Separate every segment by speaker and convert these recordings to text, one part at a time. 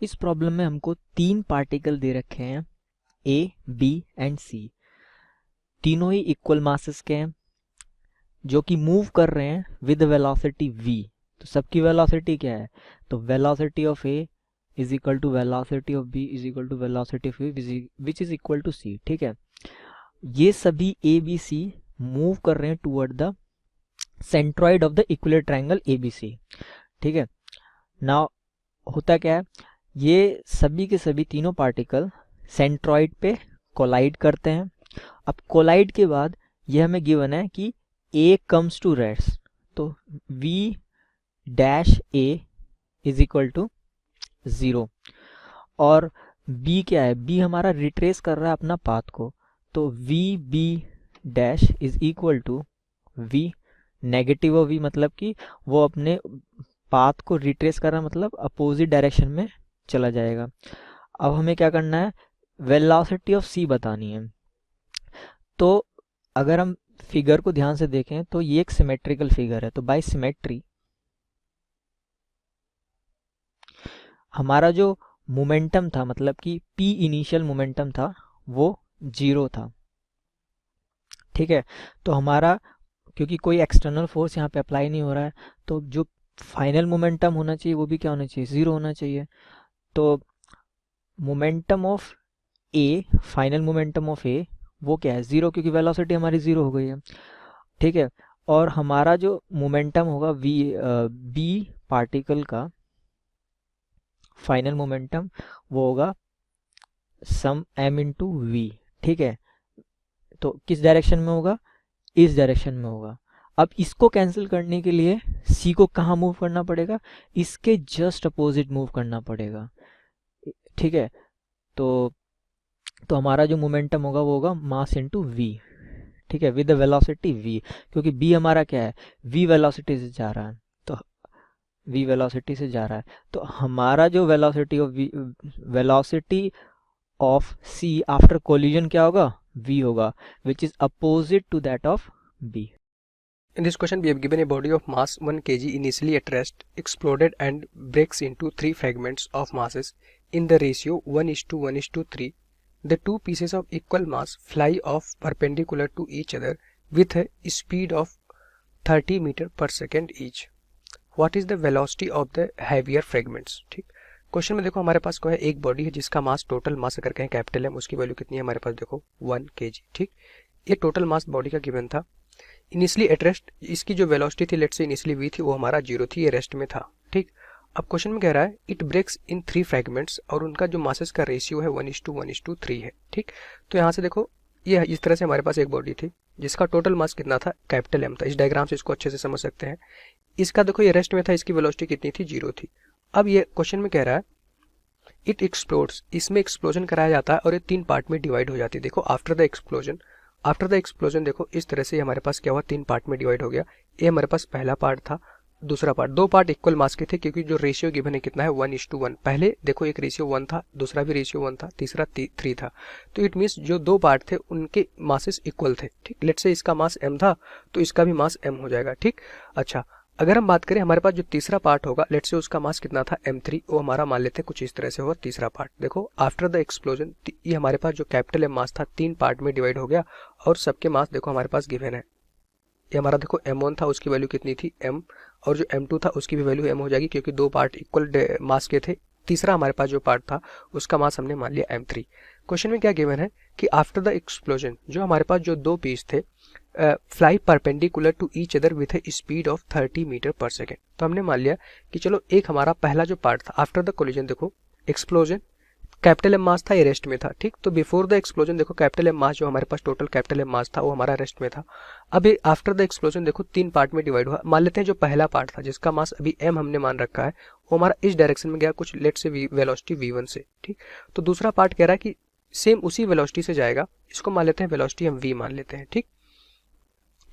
Speaker 1: इस प्रॉब्लम में हमको 3 पार्टिकल दे रखे हैं ए, बी एंड सी। तीनों ही इक्वल मासेस के हैं जो कि मूव कर रहे हैं विद वेलोसिटी v। तो सबकी वेलोसिटी क्या है? तो velocity of A is equal to velocity of B is equal to velocity of A which is equal to C. ठीक है, ये सभी ए बी सी मूव कर रहे हैं toward the centroid of the equilateral triangle A B C. ठीक है, now होता क्या है, ये सभी के सभी तीनों पार्टिकल सेंट्रॉइड पे कोलाइड करते हैं। अब कोलाइड के बाद ये हमें गिवन है कि A कम्स टू रेस्ट, तो V dash A is equal to 0 और B क्या है? B हमारा रिट्रेस कर रहा है अपना पाथ को, तो V B dash is equal to V negative of V, मतलब कि वो अपने पाथ को रिट्रेस कर रहा है, मतलब अपोजिट डायरेक्शन में चला जाएगा। अब हमें क्या करना है? वेलोसिटी ऑफ C बतानी है। तो अगर हम फिगर को ध्यान से देखें तो ये एक सिमेट्रिकल फिगर है, तो बाय सिमेट्री हमारा जो मोमेंटम था, मतलब कि P इनिशियल मोमेंटम था, वो 0 था। ठीक है, तो हमारा क्योंकि कोई एक्सटर्नल फोर्स यहाँ पे अप्लाई नहीं हो रहा है, तो जो फाइनल मोमेंटम होना चाहिए वो भी क्या होना चाहिए? 0 होना चाहिए। तो momentum of A, final momentum of A वो क्या है? 0, क्योंकि वेलोसिटी हमारी 0 हो गई है। ठीक है, और हमारा जो मोमेंटम होगा बी पार्टिकल का फाइनल मोमेंटम वो होगा सम m इंटू वी। ठीक है, तो किस डायरेक्शन में होगा? इस डायरेक्शन में होगा। अब इसको कैंसिल करने के लिए c को कहाँ मूव करना पड़ेगा? इसके जस्ट अपोजिट मूव करना पड़ेगा। ठीक है, तो हमारा जो मोमेंटम होगा वो होगा मास इंटू वी। ठीक है, विद द वेलोसिटी v, क्योंकि b हमारा क्या है? v वेलोसिटी से जा रहा है, तो v वेलोसिटी से जा रहा है, तो हमारा जो velocity of c after collision क्या होगा? v होगा, which is opposite to that of b.
Speaker 2: In this question, we have given a body of mass 1 kg initially at rest, exploded and breaks into 3 fragments of masses in the ratio 1:1:3. The two pieces of equal mass fly off perpendicular to each other with a speed of 30 meter per second each. What is the velocity of the heavier fragments? ठीक, question में देखो हमारे पास क्या है? एक body है जिसका मास, total mass अगर कहें कैपिटल एम, उसकी वैल्यू कितनी है हमारे पास? देखो 1 kg। ठीक, ये टोटल मास बॉडी का गिवन था। इनिशियली एट रेस्ट, इसकी जो वेलोसिटी थी, लेट्स से इनिशियली v थी, वो हमारा 0 थी, ये रेस्ट में था। ठीक, अब क्वेश्चन में कह रहा है इट ब्रेक्स इन 3 फ्रैगमेंट्स और उनका जो मासेस का रेशियो है 1:1:3 है। ठीक, तो यहाँ से देखो ये इस तरह से हमारे पास एक बॉडी थी जिसका टोटल मास कितना था? कैपिटल एम था। इस डायग्राम से इसको अच्छे से समझ सकते हैं। इसका देखो ये रेस्ट में था, इसकी वेलोसिटी कितनी थी? 0 थी। अब ये क्वेश्चन में कह रहा है इट एक्सप्लोड्स, इसमें एक्सप्लोजन कराया जाता है और ये 3 पार्ट में डिवाइड हो जाती है। देखो आफ्टर द एक्सप्लोजन देखो इस तरह से हमारे पास क्या हुआ? 3 पार्ट में डिवाइड हो गया। ये हमारे पास पहला पार्ट था, दूसरा पार्ट, 2 पार्ट इक्वल मास के थे क्योंकि जो रेशियो गिवन है कितना है? 1:1। पहले देखो एक रेशियो 1 था, दूसरा भी रेशियो 1 था, तीसरा 3 था। तो इट मीन्स जो 2 पार्ट थे उनके मासेस इक्वल थे। ठीक, लेट्स से इसका मास m था तो इसका भी मास m हो जाएगा। ठीक, अच्छा अगर हम बात करें हमारे पास जो तीसरा पार्ट होगा, लेट्स से उसका मास कितना था? m3, वो हमारा मान लेते हैं कुछ इस तरह से होगा तीसरा पार्ट। देखो आफ्टर द एक्सप्लोजन ये हमारे पास जो कैपिटल एम मास था 3 पार्ट में डिवाइड हो गया और सबके मास देखो हमारे पास गिवन है। ये हमारा देखो m1 था, उसकी वैल्यू कितनी थी? m, और जो m2 था उसकी भी वैल्यू m हो जाएगी क्योंकि 2 पार्ट इक्वल मास के थे। तीसरा हमारे पास जो पार्ट था उसका मास हमने मान लिया m3। क्वेश्चन में क्या गिवन है कि आफ्टर द एक्सप्लोजन जो हमारे पास जो 2 पीस थे fly perpendicular to each other with a speed of 30 metre per second. तो हमने मान लिया कि चलो एक हमारा पहला जो पार्ट था आफ्टर द कोलिजन, देखो एक्सप्लोजन कैपिटल एम मास था, ये रेस्ट में था। ठीक, तो बिफोर द एक्सप्लोजन देखो कैपिटल एम मास जो हमारे पास टोटल कैपिटल एम मास था वो हमारा रेस्ट में था। अब आफ्टर द एक्सप्लोजन देखो 3 पार्ट में डिवाइड हुआ। मान लेते हैं जो पहला पार्ट था जिसका मास अभी m हमने मान रखा है वो हमारा इस डायरेक्शन में गया, कुछ लेट से वेलोसिटी v1 से। ठीक, तो दूसरा पार्ट कह रहा है कि सेम उसी वेलोसिटी से जाएगा, इसको मान लेते हैं वेलोसिटी हम v मान लेते हैं। ठीक,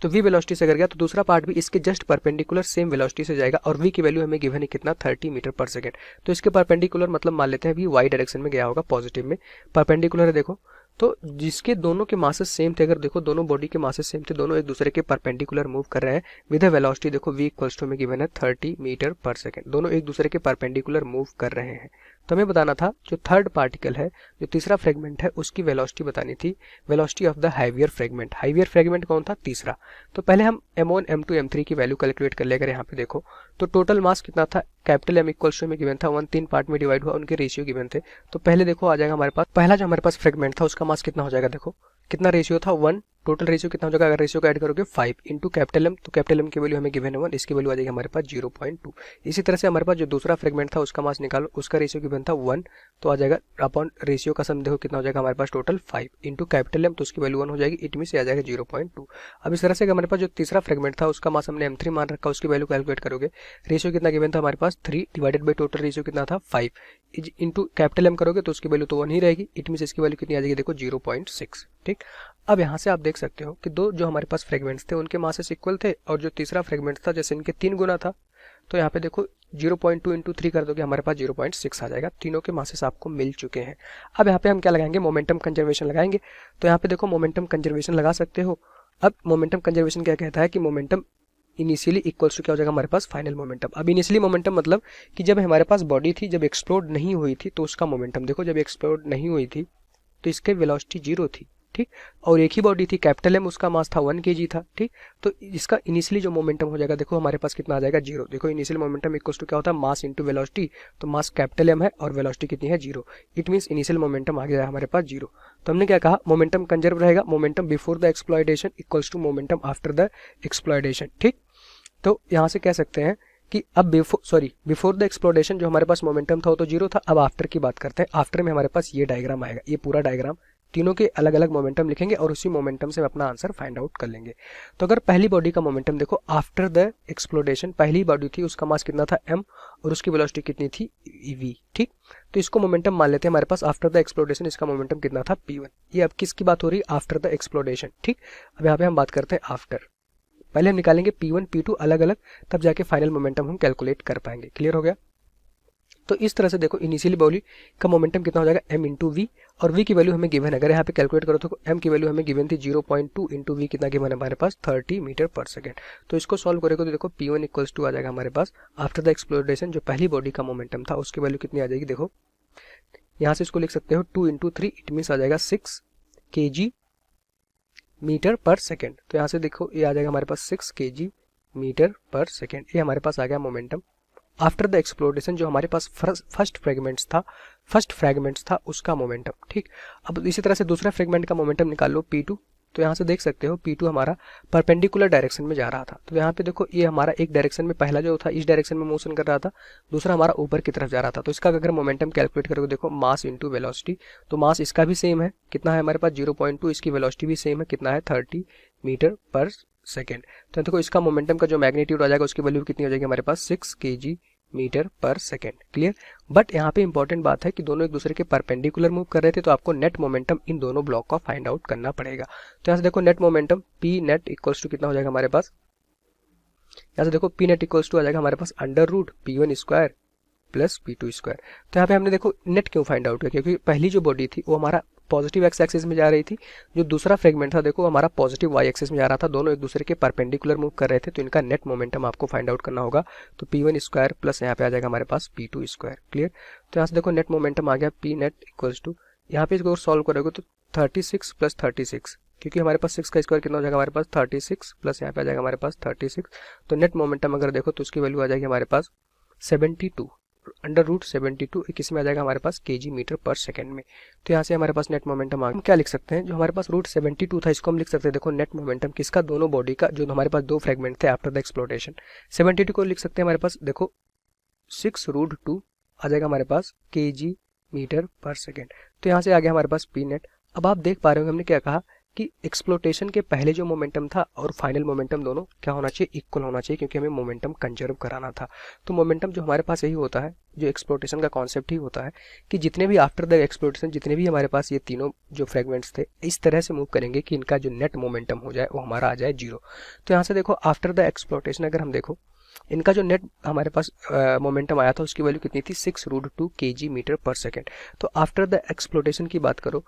Speaker 2: तो v वेलोसिटी से अगर गया तो दूसरा पार्ट भी इसके जस्ट परपेंडिकुलर सेम वेलोसिटी से जाएगा और v की वैल्यू हमें गिवन है कितना? 30 मीटर पर सेकेंड। तो इसके परपेंडिकुलर मतलब मान लेते हैं v y डायरेक्शन में गया होगा, पॉजिटिव में परपेंडिकुलर है। देखो तो जिसके दोनों के मासेस सेम थे, अगर देखो दोनों बॉडी के मासेस सेम थे, दोनों एक दूसरे के परपेंडिकुलर मूव कर रहे हैं विद वेलोसिटी, देखो v इक्वल्स टू में गिवन है 30 मीटर पर सेकेंड। दोनों एक दूसरे के परपेंडिकुलर मूव कर रहे हैं। तो हमें बताना था जो थर्ड पार्टिकल है, जो तीसरा फ्रेगमेंट है, उसकी वेलोसिटी बतानी थी, velocity of the heavier fragment. Heavier fragment कौन था? तीसरा। तो पहले हम m1 m2 m3 की वैल्यू कैलकुलेट कर लेकर यहाँ पे देखो तो टोटल मास कितना था, कैपिटल M इक्वल्स टू में गिवन था 1 3 पार्ट में डिवाइड हुआ, उनके रेशियो गिवन थे। तो पहले देखो आ जाएगा हमारे पास पहला जो हमारे पास फ्रेगमेंट था उसका मास कितना हो जाएगा, देखो कितना रेशियो था 1, टोटल रेशियो कितना हो जाएगा, अगर रेशियो को ऐड करोगे 5 इंटू कैपिटल M, तो कैपिटल M की वैल्यू हमें गिवन है 1, इसकी वैल्यू आ जाएगी हमारे पास 0.2। इसी तरह से हमारे पास जो दूसरा फ्रेगमेंट था उसका मास निकालो, उसका रेशियो गिवन था 1, तो आ जाएगा अपॉन रेशियो का सम देखो कितना हो जाएगा हमारे पास टोटल 5 इंटू कैपिटल M, तो उसकी वैल्यू 1 हो जाएगी, इट मीन से आ जाएगा 0.2। अब इस तरह से हमारे पास जो तीसरा फ्रेगमेंट था उसका मास हमने M3 मान रखा, उसकी वैल्यू कैलकुलेट करोगे, रेशियो कितना गिवन था हमारे पास 3 डिवाइडेड बाई टोटल रेशियो कितना था 5 इंटू कैपिटल M करोगे तो उसकी वैल्यू तो 1 ही रहेगी, इट मीन इसकी वैल्यू कितनी आ जाएगी, देखो 0.6। ठीक, अब यहाँ से आप देख सकते हो कि दो जो हमारे पास फ्रेगमेंट्स थे उनके मासेस इक्वल थे, और जो तीसरा फ्रेगमेंट था जैसे इनके 3 गुना था, तो यहाँ पे देखो 0.2 इंटू 3 कर दोगे हमारे पास 0.6 आ जाएगा। तीनों के मासेस आपको मिल चुके हैं। अब यहाँ पे हम क्या लगाएंगे, मोमेंटम कंजर्वेशन लगाएंगे। तो यहाँ पे देखो मोमेंटम कंजर्वेशन लगा सकते हो। अब मोमेंटम कंजर्वेशन क्या कहता है कि मोमेंटम इनिशियली इक्वल्स टू क्या हो जाएगा हमारे पास फाइनल मोमेंटम। अब इनिशियली मोमेंटम मतलब कि जब हमारे पास बॉडी थी, जब एक्सप्लोड नहीं हुई थी तो उसका मोमेंटम देखो, जब एक्सप्लोड नहीं हुई थी तो इसकी वेलोसिटी 0 थी। ठीक, और एक ही बॉडी थी, कैपिटल M, उसका मास था 1 kg था। ठीक, तो इसका इनिशियली जो मोमेंटम हो जाएगा देखो हमारे पास कितना आ जाएगा 0। देखो इनिशियल मोमेंटम इक्वल्स टू क्या होता है, मास इंटू वेलोसिटी, तो मास कैपिटल M है और वेलोसिटी कितनी है 0, इट मींस इनिशियल मोमेंटम आ गया हमारे पास 0। तो हमने क्या कहा, मोमेंटम कंजर्व रहेगा, momentum before the exploitation equals to momentum after the exploitation. ठीक, तो यहाँ से कह सकते हैं कि अब बिफोर द एक्सप्लोडेशन जो हमारे पास मोमेंटम था वो तो 0 था। अब आफ्टर की बात करते हैं। आफ्टर में हमारे पास ये डायग्राम आएगा, ये पूरा डायग्राम, तीनों के अलग अलग मोमेंटम लिखेंगे और उसी मोमेंटम से अपना आंसर फाइंड आउट कर लेंगे। तो अगर पहली बॉडी का मोमेंटम देखो आफ्टर द एक्सप्लोडेशन, पहली बॉडी थी उसका मास कितना था m और उसकी वेलोसिटी कितनी थी v। ठीक, तो इसको मोमेंटम मान लेते हैं हमारे पास आफ्टर द एक्सप्लोडेशन, इसका मोमेंटम कितना था p1। ये अब किसकी बात हो रही है, आफ्टर द एक्सप्लोडेशन। ठीक, अब यहाँ पे हम बात करते हैं आफ्टर। पहले हम निकालेंगे P1 P2 अलग अलग, तब जाके फाइनल मोमेंटम हम कैलकुलेट कर पाएंगे। क्लियर हो गया। तो इस तरह से देखो इनिशियली बॉडी का मोमेंटम कितना हो जाएगा m इंटू वी, और v की वैल्यू हमें गिवन है। अगर यहाँ पे कैलकुलेट करो तो m की वैल्यू हमें गिवन थी 0.2 इंटू वी कितना गिवन है हमारे पास 30 मीटर पर सेकेंड। तो इसको सॉल्व करेगा तो देखो P1 इक्वल्स टू आ जाएगा हमारे पास आफ्टर द एक्सप्लोडेशन, जो पहली बॉडी का मोमेंटम था उसकी वैल्यू कितनी आ जाएगी, देखो यहाँ से इसको लिख सकते हो 2 इंटू 3, इट मीन्स आ जाएगा 6 kg मीटर पर सेकेंड। तो यहाँ से देखो ये आ जाएगा हमारे पास 6 kg मीटर पर सेकेंड। ये हमारे पास आ गया मोमेंटम आफ्टर द एक्सप्लोडेशन, जो हमारे पास फर्स्ट फ्रेगमेंट्स था उसका मोमेंटम। ठीक, अब इसी तरह से दूसरा फ्रेगमेंट का मोमेंटम निकाल लो P2। तो यहाँ से देख सकते हो P2 हमारा परपेंडिकुलर डायरेक्शन में जा रहा था। तो यहाँ पे देखो ये हमारा एक डायरेक्शन में, पहला जो था इस डायरेक्शन में मोशन कर रहा था, दूसरा हमारा ऊपर की तरफ जा रहा था। तो इसका अगर मोमेंटम कैलकुलेट करोगे देखो मास इंटू वेलोसिटी, तो मास इसका भी सेम है, कितना है हमारे पास 0.2, इसकी वेलोसिटी भी सेम है, कितना है 30 मीटर पर सेकेंड। तो देखो इसका मोमेंटम का जो मैग्नीट्यूड आ जाएगा उसकी वैल्यू कितनी हो जाएगी हमारे पास 6 kg metre per second. Clear. But यहाँ पे इंपॉर्टेंट बात है कि दोनों एक दूसरे के परपेंडिकुलर मूव कर रहे थे, तो आपको नेट मोमेंटम इन दोनों ब्लॉक का फाइंड आउट करना पड़ेगा। तो यहाँ से देखो net momentum P net equals to कितना हो जाएगा हमारे पास, यहाँ से देखो पी नेट इक्वल्स टू आ जाएगा हमारे पास under root P1 square plus P2 square. तो यहाँ पे हमने देखो नेट क्यों फाइंड आउट किया, क्योंकि पहली जो बॉडी थी वो हमारा पॉजिटिव एक्स एक्सिस में जा रही थी, जो दूसरा फ्रेगमेंट था देखो हमारा पॉजिटिव वाई एक्सिस में जा रहा था, दोनों एक दूसरे के परपेंडिकुलर मूव कर रहे थे। तो इनका नेट मोमेंटम आपको फाइंड आउट करना होगा। तो P1 स्क्वायर प्लस यहाँ पे आ जाएगा हमारे पास P2 स्क्वायर। क्लियर। तो यहाँ से देखो नेट मोमेंटम आ गया पी नेट इक्वल्स टू, यहाँ पे इसको सॉल्व करोगे तो 36 प्लस 36, क्योंकि हमारे पास 6 का स्क्वायर कितना हो जाएगा हमारे पास 36 प्लस यहाँ पे आ जाएगा हमारे पास 36। तो नेट मोमेंटम अगर देखो तो उसकी वैल्यू आ जाएगी हमारे पास 72 अंडर रूट 72, किस में आ जाएगा हमारे पास kg मीटर पर सेकेंड में। तो यहाँ से हमारे पास नेट मोमेंटम आ गया। हम क्या लिख सकते हैं, जो हमारे पास रूट 72 था इसको हम लिख सकते हैं देखो नेट मोमेंटम किसका, दोनों बॉडी का, जो हमारे पास दो फ्रेगमेंट थे आफ्टर द एक्सप्लोडेशन। 72 को लिख सकते हैं हमारे पास देखो 6√2 आ जाएगा हमारे पास kg मीटर पर सेकेंड। तो यहाँ से आ गया हमारे पास पी नेट। अब आप देख पा रहे हो हमने क्या कहा कि एक्सप्लोटेशन के पहले जो मोमेंटम था और फाइनल मोमेंटम दोनों क्या होना चाहिए, इक्वल होना चाहिए, क्योंकि हमें मोमेंटम कंजर्व कराना था। तो मोमेंटम जो हमारे पास यही होता है, जो एक्सप्लोटेशन का कॉन्सेप्ट ही होता है कि जितने भी आफ्टर द एक्सप्लोटेशन जितने भी हमारे पास ये तीनों जो फ्रेगमेंट्स थे इस तरह से मूव करेंगे कि इनका जो नेट मोमेंटम हो जाए वो हमारा आ जाए 0। तो यहाँ से देखो आफ्टर द एक्सप्लोटेशन अगर हम देखो इनका जो नेट हमारे पास मोमेंटम आया था उसकी वैल्यू कितनी थी 6√2 kg मीटर पर सेकेंड। तो आफ्टर द एक्सप्लोटेशन की बात करो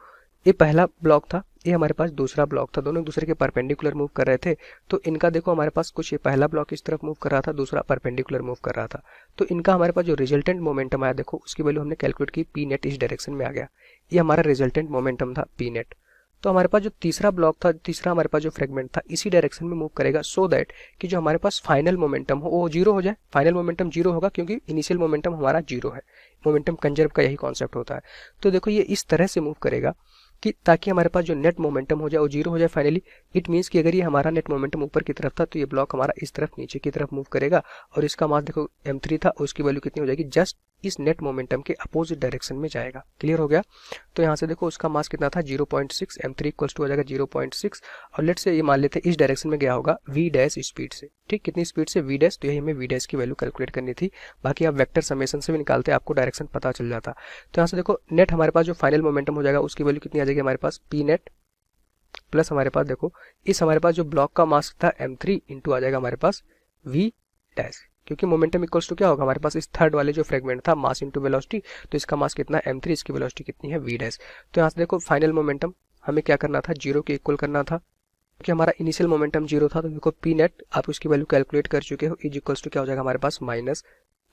Speaker 2: ये पहला ब्लॉक था, ये हमारे पास दूसरा ब्लॉक था, दोनों एक दूसरे के परपेंडिकुलर मूव कर रहे थे। तो इनका देखो हमारे पास कुछ, ये पहला ब्लॉक इस तरफ मूव कर रहा था, दूसरा परपेंडिकुलर मूव कर रहा था। तो इनका हमारे पास जो रिजल्टेंट मोमेंटम आया देखो, उसकी वैल्यू हमने कैलकुलेट की, पी नेट इस डायरेक्शन में आ गया। ये हमारा रिजल्टेंट मोमेंटम था पी नेट। तो हमारे पास जो तीसरा ब्लॉक था, तीसरा हमारे पास जो फ्रेगमेंट था, इसी डायरेक्शन में मूव करेगा, सो दैट कि जो हमारे पास फाइनल मोमेंटम हो वो जीरो हो जाए। फाइनल मोमेंटम जीरो होगा क्योंकि इनिशियल मोमेंटम हमारा जीरो है। मोमेंटम कंजर्व का यही कॉन्सेप्ट होता है। तो देखो ये इस तरह से मूव करेगा कि ताकि हमारे पास जो नेट मोमेंटम हो जाए वो जीरो हो जाए फाइनली। इट मीन्स कि अगर ये हमारा नेट मोमेंटम ऊपर की तरफ था तो ये ब्लॉक हमारा इस तरफ नीचे की तरफ मूव करेगा, और इसका मास देखो m3 था, उसकी वैल्यू कितनी हो जाएगी, जस्ट इस नेट मोमेंटम के अपोजिट डायरेक्शन में जाएगा। क्लियर हो गया। तो यहाँ से देखो उसका मास कितना था 0.6, m3 इक्वल्स टू हो जाएगा 0.6, और लेट से ये मान लेते हैं इस डायरेक्शन में गया होगा v डैश स्पीड से। ठीक, कितनी स्पीड से, v डैश। तो यही हमें v डैश की वैल्यू कैलकुलेट करनी थी, बाकी आप वेक्टर समेशन से भी निकालते आपको डायरेक्शन पता चल जाता। तो यहाँ से देखो नेट हमारे पास जो फाइनल मोमेंटम हो जाएगा उसकी वैल्यू कितनी आ जाएगी हमारे पास, पी नेट प्लस हमारे पास देखो इस हमारे पास जो ब्लॉक का मास था m3 इंटू आ जाएगा हमारे पास v डैश, क्योंकि मोमेंटम इक्वल्स टू क्या होगा हमारे पास, इस थर्ड वाले जो फ्रेगमेंट था मास इंटू वेलोसिटी, तो इसका मास कितना है m3, इसकी वेलोसिटी कितनी है v डैश। तो यहाँ से देखो फाइनल मोमेंटम हमें क्या करना था, जीरो के इक्वल करना था, क्योंकि हमारा इनिशियल मोमेंटम जीरो था। तो देखो पी नेट आप उसकी वैल्यू कैलकुलेट कर चुके हो, इज इक्वल्स टू क्या हो जाएगा हमारे पास minus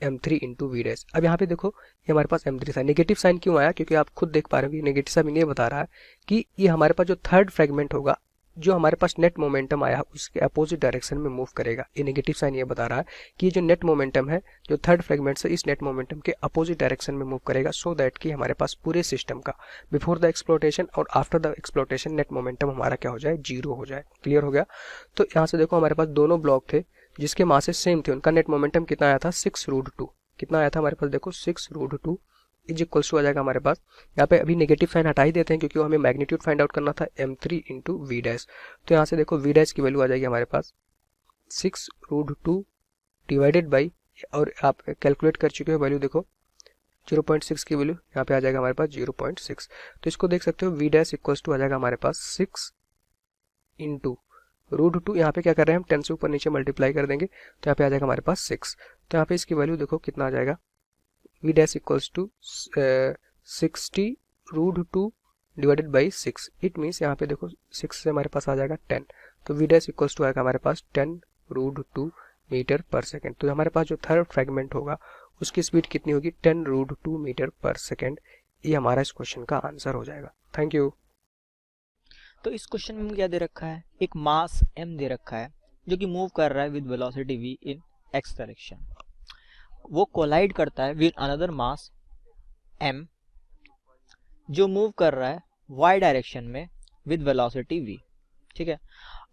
Speaker 2: m3 into V dash. अब यहाँ पे देखो ये हमारे पास m3 था, नेगेटिव साइन क्यों आया, क्योंकि आप खुद देख पा रहे हो नेगेटिव साइन ये बता रहा है कि ये हमारे पास जो थर्ड फ्रेगमेंट होगा, जो हमारे पास नेट मोमेंटम आया उसके अपोजिट डायरेक्शन में मूव करेगा। ये नेगेटिव साइन ये बता रहा है कि ये जो नेट मोमेंटम है जो थर्ड फ्रेगमेंट से इस नेट मोमेंटम के अपोजिट डायरेक्शन में मूव करेगा, सो दैट कि हमारे पास पूरे सिस्टम का बिफोर द एक्सप्लोटेशन और after the exploitation net momentum हमारा क्या हो जाए, जीरो हो जाए। क्लियर हो गया। तो यहाँ से देखो हमारे पास दोनों ब्लॉक थे जिसके मासेस सेम थे, उनका नेट मोमेंटम कितना आया था, 6√2। कितना आया था हमारे पास देखो 6√2 इज इक्वल्स टू आ जाएगा हमारे पास, यहाँ पे अभी नेगेटिव साइन हटा ही देते हैं क्योंकि वो हमें मैग्नीट्यूड फाइंड आउट करना था m3 इंटू वी डैश। तो यहाँ से देखो वी डैश की वैल्यू आ जाएगी हमारे पास 6√2 डिवाइडेड बाई, और आप कैलकुलेट कर चुके हो वैल्यू देखो 0.6 की वैल्यू यहाँ पे आ जाएगा हमारे पास 0.6। तो इसको देख सकते हो वी डैश इक्वल्स टू आ जाएगा हमारे पास 6 इंटू √2, यहाँ पे क्या कर रहे हैं हम 10 से ऊपर नीचे मल्टीप्लाई कर देंगे तो यहाँ पे आ जाएगा हमारे पास 6। तो यहाँ पे इसकी वैल्यू देखो कितना आ जाएगा, v dash equals to 60√2 divided by 6। It means यहाँ पे देखो 6 से हमारे पास आ जाएगा 10, तो v डैश इक्वल्स टू आएगा हमारे पास 10√2 मीटर पर सेकेंड। तो हमारे पास जो थर्ड फ्रेगमेंट होगा उसकी स्पीड कितनी होगी, 10√2 मीटर पर सेकेंड। ये हमारा इस क्वेश्चन का आंसर हो जाएगा। Thank you.
Speaker 1: तो इस क्वेश्चन में क्या दे रखा है, एक मास m दे रखा है जो कि मूव कर रहा है with velocity v in x direction. वो कोलाइड करता है विद अनदर मास m जो मूव कर रहा है y डायरेक्शन में विद वेलोसिटी v। ठीक है,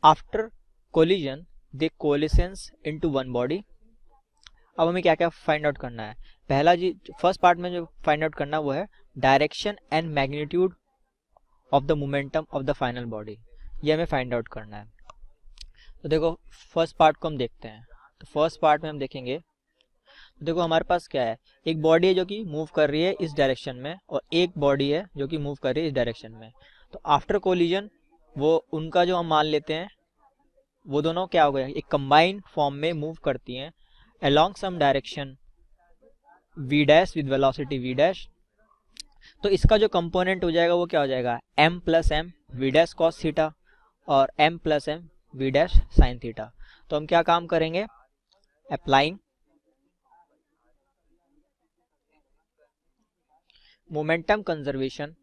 Speaker 1: after collision they coalesce into one body. अब हमें क्या क्या फाइंड आउट करना है, पहला जी फर्स्ट पार्ट में जो फाइंड आउट करना वो है direction and magnitude of the momentum of the final body, ये हमें फाइंड आउट करना है। तो देखो फर्स्ट पार्ट को हम देखते हैं। तो फर्स्ट पार्ट में हम देखेंगे, तो देखो हमारे पास क्या है, एक बॉडी है जो कि मूव कर रही है इस डायरेक्शन में और एक बॉडी है जो कि मूव कर रही है इस डायरेक्शन में। तो आफ्टर कोलिजन वो उनका जो हम मान लेते हैं वो दोनों क्या हो गया, एक कंबाइंड फॉर्म में मूव करती हैं along some direction v dash with velocity v dash. तो इसका जो कंपोनेंट हो जाएगा वो क्या हो जाएगा, m plus M V dash cos theta और m plus M V dash sine theta. तो हम क्या काम करेंगे, applying momentum conservation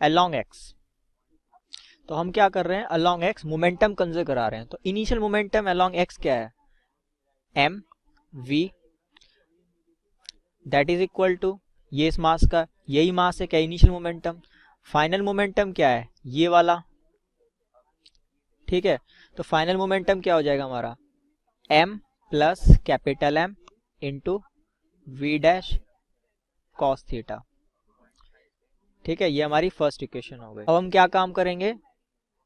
Speaker 1: along x। तो हम क्या कर रहे हैं, अलोंग x मोमेंटम कंजर्व करा रहे हैं। तो इनिशियल मोमेंटम अलोंग x क्या है, m v that is equal to, ये इस मास का यही मास है क्या इनिशियल मोमेंटम। फाइनल मोमेंटम क्या है, ये वाला। ठीक है, तो फाइनल मोमेंटम क्या हो जाएगा हमारा, m plus capital M into V dash cos theta. ठीक है, ये हमारी फर्स्ट इक्वेशन हो गई। अब हम क्या काम करेंगे,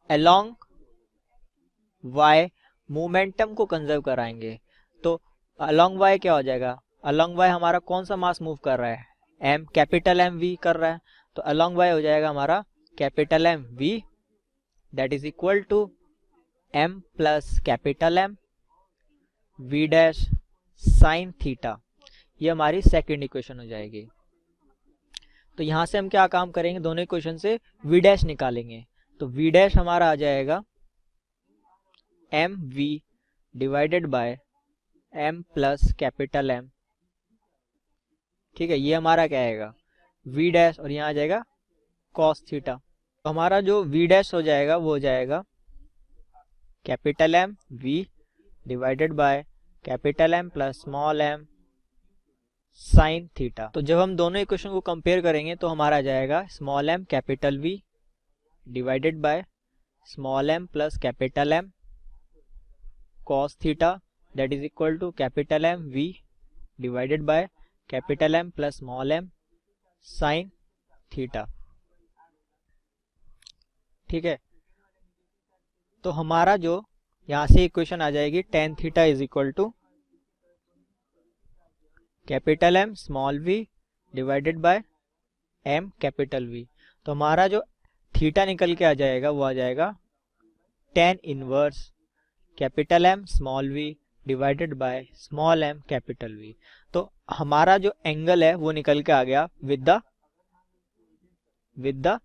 Speaker 1: अलोंग y मोमेंटम को कंजर्व कराएंगे। तो अलोंग y क्या हो जाएगा, अलोंग y हमारा कौन सा मास मूव कर रहा है, m कैपिटल M v कर रहा है। तो अलोंग y हो जाएगा हमारा capital M v that is equal to m plus capital M v dash sine theta, ये हमारी सेकेंड इक्वेशन हो जाएगी। तो यहाँ से हम क्या काम करेंगे, दोनों इक्वेशन से v डैश निकालेंगे। तो v डैश हमारा आ जाएगा M V divided by M plus capital M. ठीक है, ये हमारा क्या आएगा v डैश, और यहाँ आ जाएगा कॉस थीटा। तो हमारा जो v डैश हो जाएगा वो हो जाएगा capital M v divided by capital M plus small M sine theta. तो जब हम दोनों इक्वेशन को कंपेयर करेंगे तो हमारा आ जाएगा small M capital v divided by small M plus capital M cos theta that is equal to capital M v divided by capital M plus small M sine theta. ठीक है, तो हमारा जो यहाँ से इक्वेशन आ जाएगी tan theta is equal to capital M small v divided by M capital V। तो हमारा जो थीटा निकल के आ जाएगा वो आ जाएगा tan inverse capital M small v divided by small M capital V। तो हमारा जो एंगल है वो निकल के आ गया विद द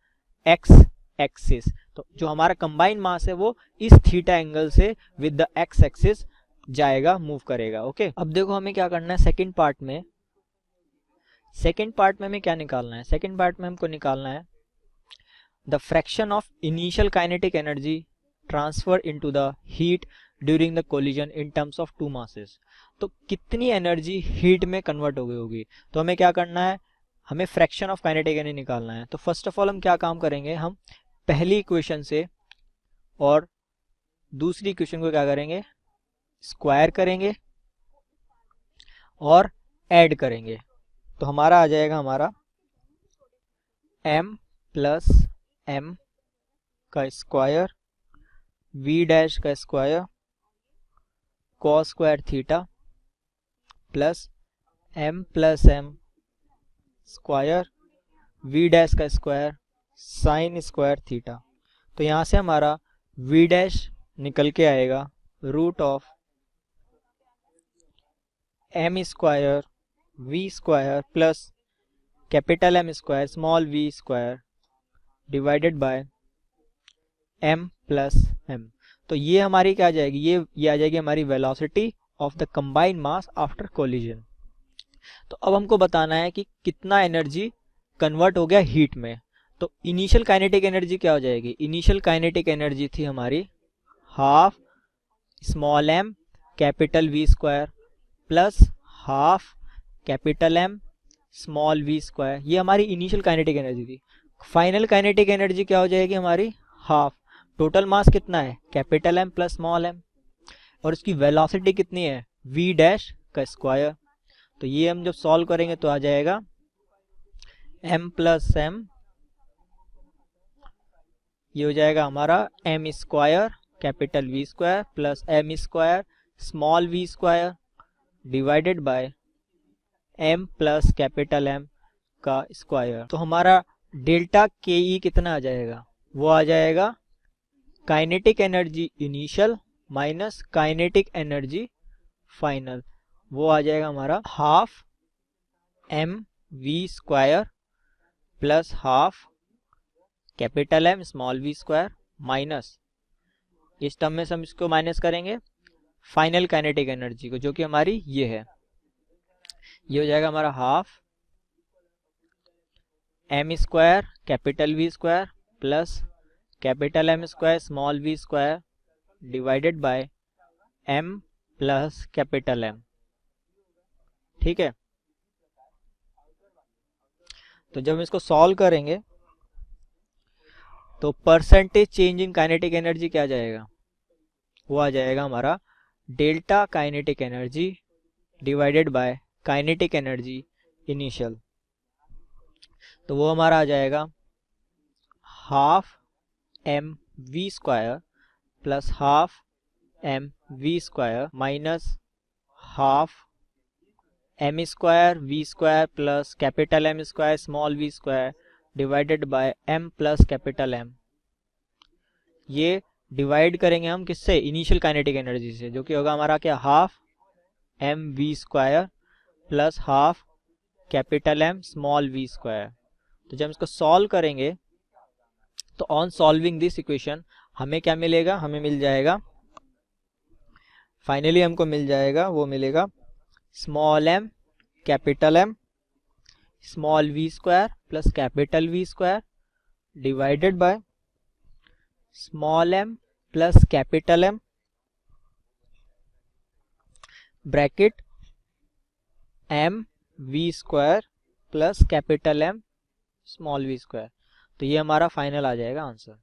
Speaker 1: एक्स एक्सिस। तो जो हमारा कंबाइंड मास है वो इस थीटा एंगल से विद द एक्स एक्सिस जाएगा, मूव करेगा। ओके, अब देखो हमें क्या करना है सेकंड पार्ट में। सेकंड पार्ट में हमें क्या निकालना है, सेकंड पार्ट में हमको निकालना है the fraction of initial kinetic energy transfer into the heat during the collision in terms of two masses. तो कितनी एनर्जी हीट में कन्वर्ट हो गई होगी। तो हमें क्या करना है, हमें फ्रैक्शन ऑफ काइनेटिक एनर्जी निकालना है। तो फर्स्ट ऑफ ऑल हम क्या काम करेंगे, हम पहली इक्वेशन से और दूसरी इक्वेशन को क्या करेंगे, स्क्वायर करेंगे और ऐड करेंगे। तो हमारा आ जाएगा हमारा m प्लस m का स्क्वायर v डैश का square cos square theta plus m plus m square v dash का स्क्वायर साइन स्क्वायर थीटा। तो यहाँ से हमारा v डैश निकल के आएगा root of m square v square plus capital M square small v square divided by m plus m। तो ये हमारी क्या आ जाएगी, ये आ जाएगी हमारी velocity of the combined mass after collision. तो अब हमको बताना है कि कितना एनर्जी कन्वर्ट हो गया हीट में। तो इनिशियल काइनेटिक एनर्जी क्या हो जाएगी, इनिशियल काइनेटिक एनर्जी थी हमारी half small m capital V square plus half capital M small v square, ये हमारी इनिशियल काइनेटिक एनर्जी थी। फाइनल काइनेटिक एनर्जी क्या हो जाएगी हमारी हाफ। टोटल मास कितना है capital M plus small m, और इसकी वेलोसिटी कितनी है v डैश का स्क्वायर। तो ये हम जब सॉल्व करेंगे तो आ जाएगा m प्लस m, ये हो जाएगा हमारा m square capital V square plus m square small v square divided by m plus capital M का स्क्वायर। तो हमारा डेल्टा के ई कितना आ जाएगा, वो आ जाएगा kinetic energy initial minus kinetic energy final, वो आ जाएगा हमारा half m v square plus half capital M small v square minus, इस टर्म में हम इसको माइनस करेंगे फाइनल काइनेटिक एनर्जी को, जो कि हमारी ये है, ये हो जाएगा हमारा half m square capital V square plus capital M square small v square divided by m plus capital M। ठीक है, तो जब हम इसको सॉल्व करेंगे तो percentage change in kinetic energy क्या आ जाएगा, वो आ जाएगा हमारा delta kinetic energy divided by kinetic energy initial. तो वो हमारा आ जाएगा half m v square plus half m v square minus half m square v square plus capital M square small v square divided by m plus capital M। ये divide करेंगे हम किससे, initial kinetic energy से, जो कि होगा हमारा क्या half M V square plus half capital M small V square. तो जब हम इसको सॉल्व करेंगे तो ऑन सॉल्विंग दिस इक्वेशन हमें क्या मिलेगा, हमें मिल जाएगा फाइनली हमको मिल जाएगा, वो मिलेगा small M capital M small V square plus capital V square divided by small M plus capital M bracket M V square plus capital M small V square. तो ये हमारा फाइनल आ जाएगा आंसर।